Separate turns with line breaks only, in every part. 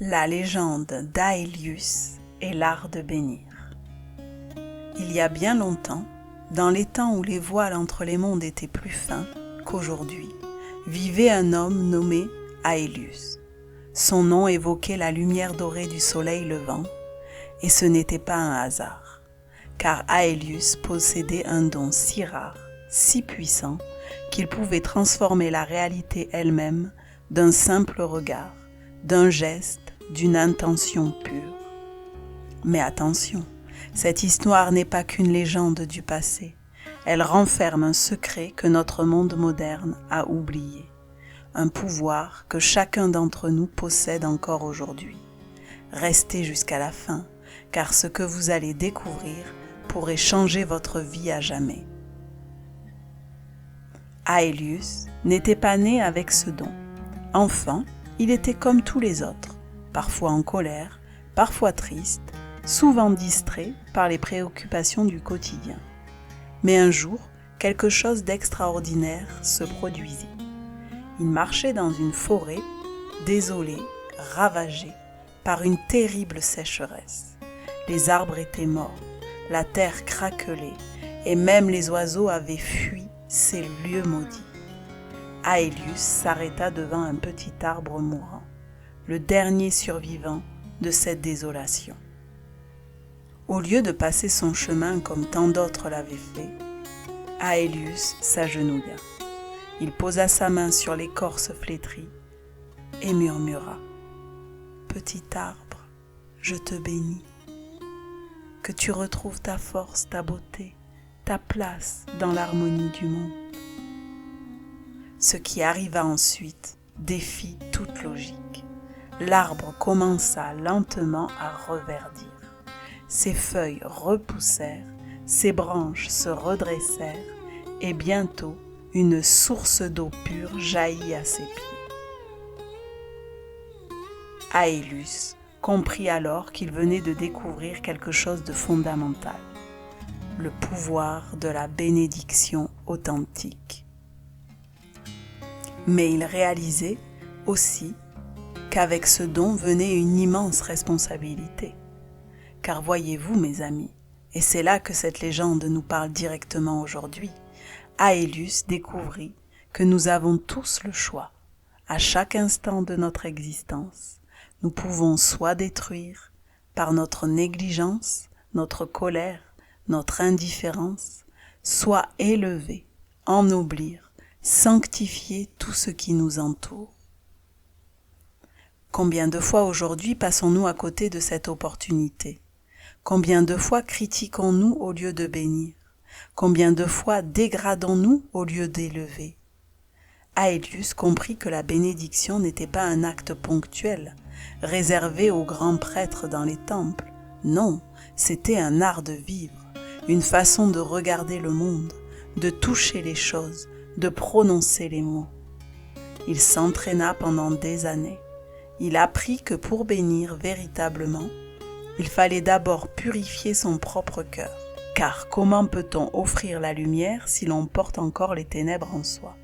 La légende d'Aelius et l'art de bénir. Il y a bien longtemps, dans les temps où les voiles entre les mondes étaient plus fins qu'aujourd'hui, vivait un homme nommé Aelius. Son nom évoquait la lumière dorée du soleil levant, et ce n'était pas un hasard, car Aelius possédait un don si rare, si puissant, qu'il pouvait transformer la réalité elle-même d'un simple regard, d'un geste, d'une intention pure. Mais attention, cette histoire n'est pas qu'une légende du passé. Elle renferme un secret que notre monde moderne a oublié. Un pouvoir que chacun d'entre nous possède encore aujourd'hui. Restez jusqu'à la fin, car ce que vous allez découvrir pourrait changer votre vie à jamais. Aelius n'était pas né avec ce don. Enfant, il était comme tous les autres, parfois en colère, parfois triste, souvent distrait par les préoccupations du quotidien. Mais un jour, quelque chose d'extraordinaire se produisit. Il marchait dans une forêt, désolé, ravagé par une terrible sécheresse. Les arbres étaient morts, la terre craquelait, et même les oiseaux avaient fui ces lieux maudits. Aelius s'arrêta devant un petit arbre mourant, le dernier survivant de cette désolation. Au lieu de passer son chemin comme tant d'autres l'avaient fait, Aelius s'agenouilla. Il posa sa main sur l'écorce flétrie et murmura : « Petit arbre, je te bénis. Que tu retrouves ta force, ta beauté, ta place dans l'harmonie du monde. » Ce qui arriva ensuite défie toute logique. L'arbre commença lentement à reverdir. Ses feuilles repoussèrent, ses branches se redressèrent et bientôt une source d'eau pure jaillit à ses pieds. Aelius comprit alors qu'il venait de découvrir quelque chose de fondamental, le pouvoir de la bénédiction authentique. Mais il réalisait aussi qu'avec ce don venait une immense responsabilité. Car voyez-vous, mes amis, et c'est là que cette légende nous parle directement aujourd'hui, Aelius découvrit que nous avons tous le choix. À chaque instant de notre existence, nous pouvons soit détruire, par notre négligence, notre colère, notre indifférence, soit élever, ennoblir, sanctifier tout ce qui nous entoure. Combien de fois aujourd'hui passons-nous à côté de cette opportunité ? Combien de fois critiquons-nous au lieu de bénir ? Combien de fois dégradons-nous au lieu d'élever ? Aelius comprit que la bénédiction n'était pas un acte ponctuel, réservé aux grands prêtres dans les temples. Non, c'était un art de vivre, une façon de regarder le monde, de toucher les choses, de prononcer les mots. Il s'entraîna pendant des années. Il apprit que pour bénir véritablement, il fallait d'abord purifier son propre cœur. Car comment peut-on offrir la lumière si l'on porte encore les ténèbres en soi ?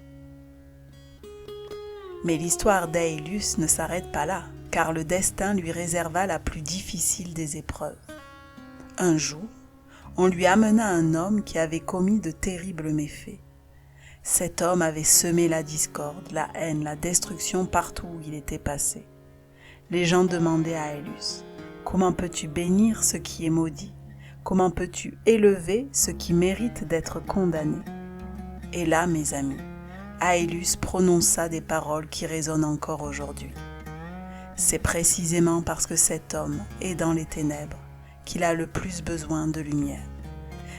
Mais l'histoire d'Aelius ne s'arrête pas là, car le destin lui réserva la plus difficile des épreuves. Un jour, on lui amena un homme qui avait commis de terribles méfaits. Cet homme avait semé la discorde, la haine, la destruction partout où il était passé. Les gens demandaient à Aelius : « Comment peux-tu bénir ce qui est maudit ? Comment peux-tu élever ce qui mérite d'être condamné ?» Et là, mes amis, Aelius prononça des paroles qui résonnent encore aujourd'hui. C'est précisément parce que cet homme est dans les ténèbres qu'il a le plus besoin de lumière.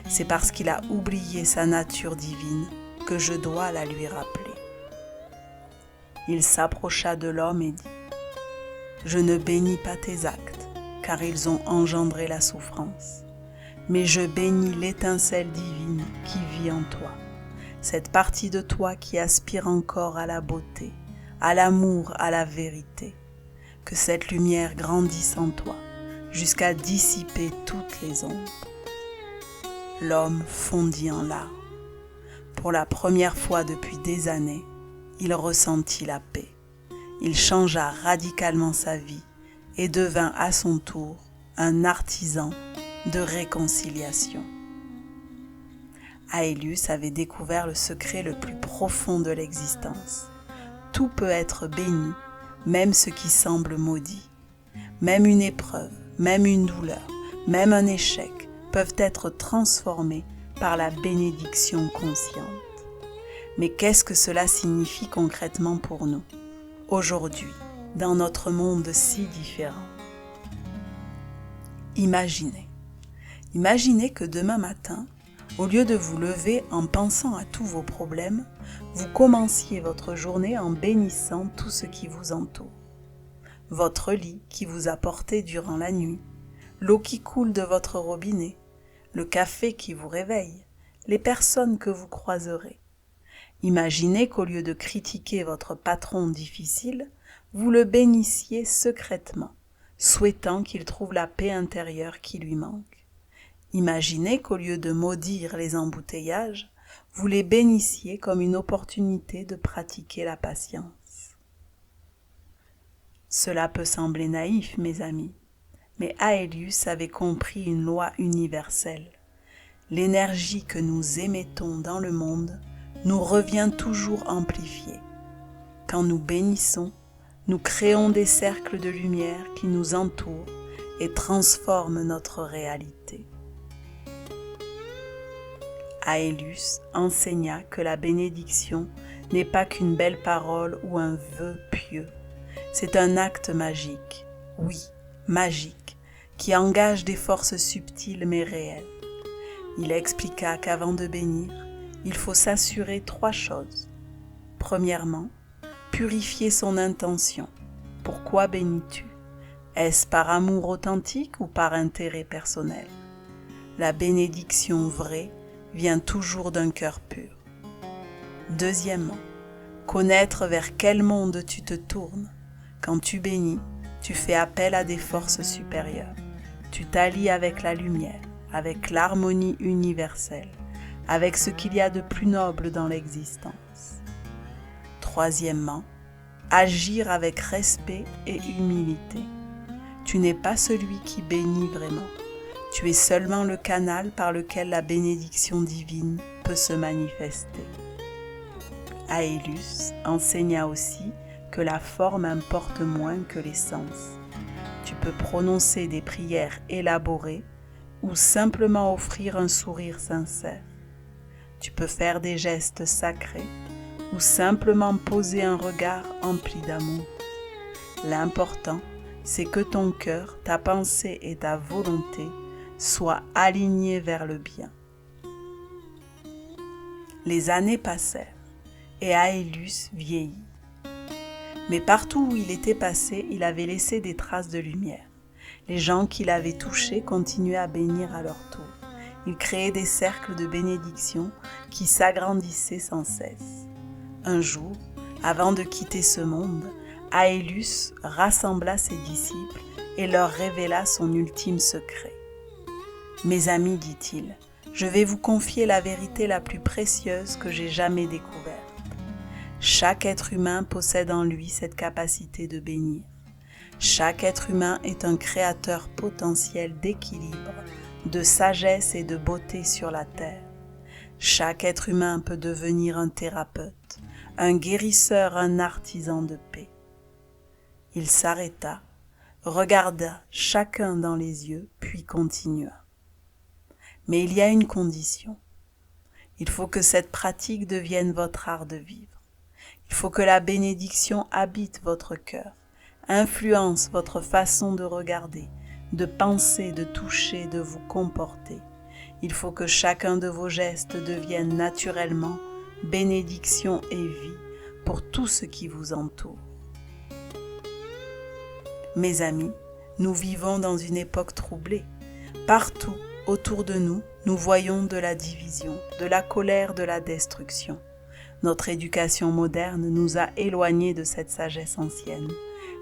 C'est parce qu'il a oublié sa nature divine que je dois la lui rappeler. Il s'approcha de l'homme et dit : « Je ne bénis pas tes actes, car ils ont engendré la souffrance. Mais je bénis l'étincelle divine qui vit en toi, cette partie de toi qui aspire encore à la beauté, à l'amour, à la vérité. Que cette lumière grandisse en toi, jusqu'à dissiper toutes les ombres. » L'homme fondit en larmes. Pour la première fois depuis des années, il ressentit la paix. Il changea radicalement sa vie et devint à son tour un artisan de réconciliation. Aelius avait découvert le secret le plus profond de l'existence. Tout peut être béni, même ce qui semble maudit. Même une épreuve, même une douleur, même un échec peuvent être transformés par la bénédiction consciente. Mais qu'est-ce que cela signifie concrètement pour nous, aujourd'hui, dans notre monde si différent? Imaginez que demain matin, au lieu de vous lever en pensant à tous vos problèmes, vous commenciez votre journée en bénissant tout ce qui vous entoure. Votre lit qui vous a porté durant la nuit, l'eau qui coule de votre robinet, le café qui vous réveille, les personnes que vous croiserez. Imaginez qu'au lieu de critiquer votre patron difficile, vous le bénissiez secrètement, souhaitant qu'il trouve la paix intérieure qui lui manque. Imaginez qu'au lieu de maudire les embouteillages, vous les bénissiez comme une opportunité de pratiquer la patience. Cela peut sembler naïf, mes amis, mais Aelius avait compris une loi universelle. L'énergie que nous émettons dans le monde nous revient toujours amplifiée. Quand nous bénissons, nous créons des cercles de lumière qui nous entourent et transforment notre réalité. Aelius enseigna que la bénédiction n'est pas qu'une belle parole ou un vœu pieux. C'est un acte magique, oui, magique, qui engage des forces subtiles mais réelles. Il expliqua qu'avant de bénir, il faut s'assurer 3 choses. Premièrement, purifier son intention. Pourquoi bénis-tu? Est-ce par amour authentique ou par intérêt personnel? La bénédiction vraie vient toujours d'un cœur pur. Deuxièmement, connaître vers quel monde tu te tournes. Quand tu bénis, tu fais appel à des forces supérieures. Tu t'allies avec la lumière, avec l'harmonie universelle, avec ce qu'il y a de plus noble dans l'existence. Troisièmement, agir avec respect et humilité. Tu n'es pas celui qui bénit vraiment. Tu es seulement le canal par lequel la bénédiction divine peut se manifester. Aelius enseigna aussi que la forme importe moins que l'essence. Tu peux prononcer des prières élaborées ou simplement offrir un sourire sincère. Tu peux faire des gestes sacrés ou simplement poser un regard empli d'amour. L'important, c'est que ton cœur, ta pensée et ta volonté soient alignés vers le bien. Les années passèrent et Aelius vieillit. Mais partout où il était passé, il avait laissé des traces de lumière. Les gens qu'il avait touchés continuaient à bénir à leur tour. Il créait des cercles de bénédiction qui s'agrandissaient sans cesse. Un jour, avant de quitter ce monde, Aelius rassembla ses disciples et leur révéla son ultime secret. « Mes amis, dit-il, je vais vous confier la vérité la plus précieuse que j'ai jamais découverte. Chaque être humain possède en lui cette capacité de bénir. Chaque être humain est un créateur potentiel d'équilibre, de sagesse et de beauté sur la terre. Chaque être humain peut devenir un thérapeute, un guérisseur, un artisan de paix. » Il s'arrêta, regarda chacun dans les yeux, puis continua. « Mais il y a une condition. Il faut que cette pratique devienne votre art de vivre. Il faut que la bénédiction habite votre cœur, influence votre façon de regarder, de penser, de toucher, de vous comporter. Il faut que chacun de vos gestes devienne naturellement bénédiction et vie pour tout ce qui vous entoure. » Mes amis, nous vivons dans une époque troublée. Partout autour de nous, nous voyons de la division, de la colère, de la destruction. Notre éducation moderne nous a éloignés de cette sagesse ancienne.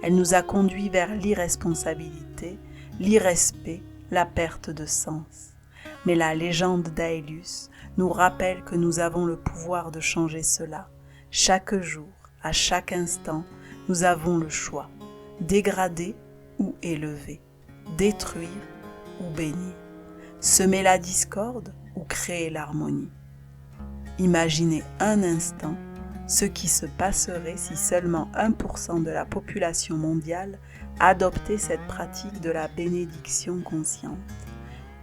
Elle nous a conduits vers l'irresponsabilité, l'irrespect, la perte de sens. Mais la légende d'Aelius nous rappelle que nous avons le pouvoir de changer cela. Chaque jour, à chaque instant, nous avons le choix. Dégrader ou élever, détruire ou bénir, semer la discorde ou créer l'harmonie. Imaginez un instant ce qui se passerait si seulement 1% de la population mondiale adoptait cette pratique de la bénédiction consciente.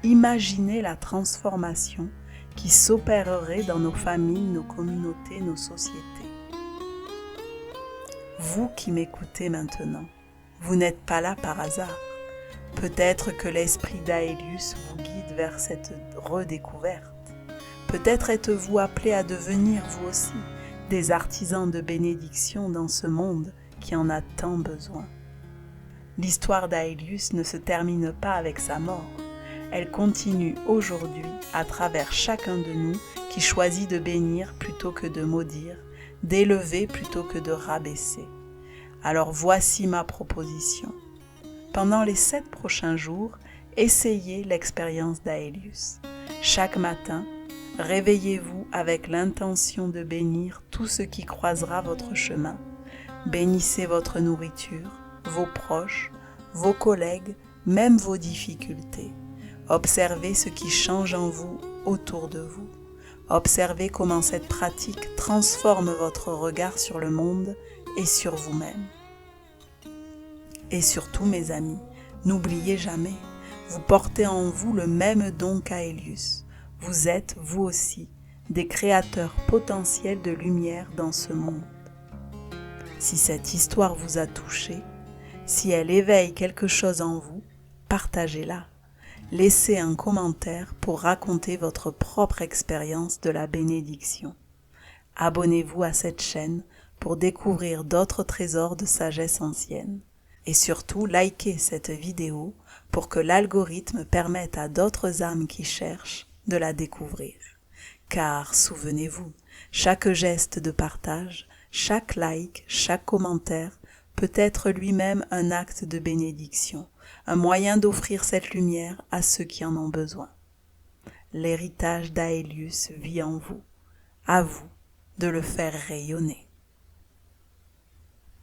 Imaginez la transformation qui s'opérerait dans nos familles, nos communautés, nos sociétés. Vous qui m'écoutez maintenant, vous n'êtes pas là par hasard. Peut-être que l'esprit d'Aelius vous guide vers cette redécouverte. Peut-être êtes-vous appelé à devenir, vous aussi, des artisans de bénédiction dans ce monde qui en a tant besoin. L'histoire d'Aelius ne se termine pas avec sa mort. Elle continue aujourd'hui à travers chacun de nous qui choisit de bénir plutôt que de maudire, d'élever plutôt que de rabaisser. Alors voici ma proposition. Pendant les 7 prochains jours, essayez l'expérience d'Aelius. Chaque matin, réveillez-vous avec l'intention de bénir tout ce qui croisera votre chemin. Bénissez votre nourriture, vos proches, vos collègues, même vos difficultés. Observez ce qui change en vous, autour de vous. Observez comment cette pratique transforme votre regard sur le monde et sur vous-même. Et surtout, mes amis, n'oubliez jamais, vous portez en vous le même don qu'Aelius. Vous êtes, vous aussi, des créateurs potentiels de lumière dans ce monde. Si cette histoire vous a touché, si elle éveille quelque chose en vous, partagez-la. Laissez un commentaire pour raconter votre propre expérience de la bénédiction. Abonnez-vous à cette chaîne pour découvrir d'autres trésors de sagesse ancienne. Et surtout, likez cette vidéo pour que l'algorithme permette à d'autres âmes qui cherchent de la découvrir. Car, souvenez-vous, chaque geste de partage, chaque like, chaque commentaire peut être lui-même un acte de bénédiction, un moyen d'offrir cette lumière à ceux qui en ont besoin. L'héritage d'Aelius vit en vous. À vous de le faire rayonner.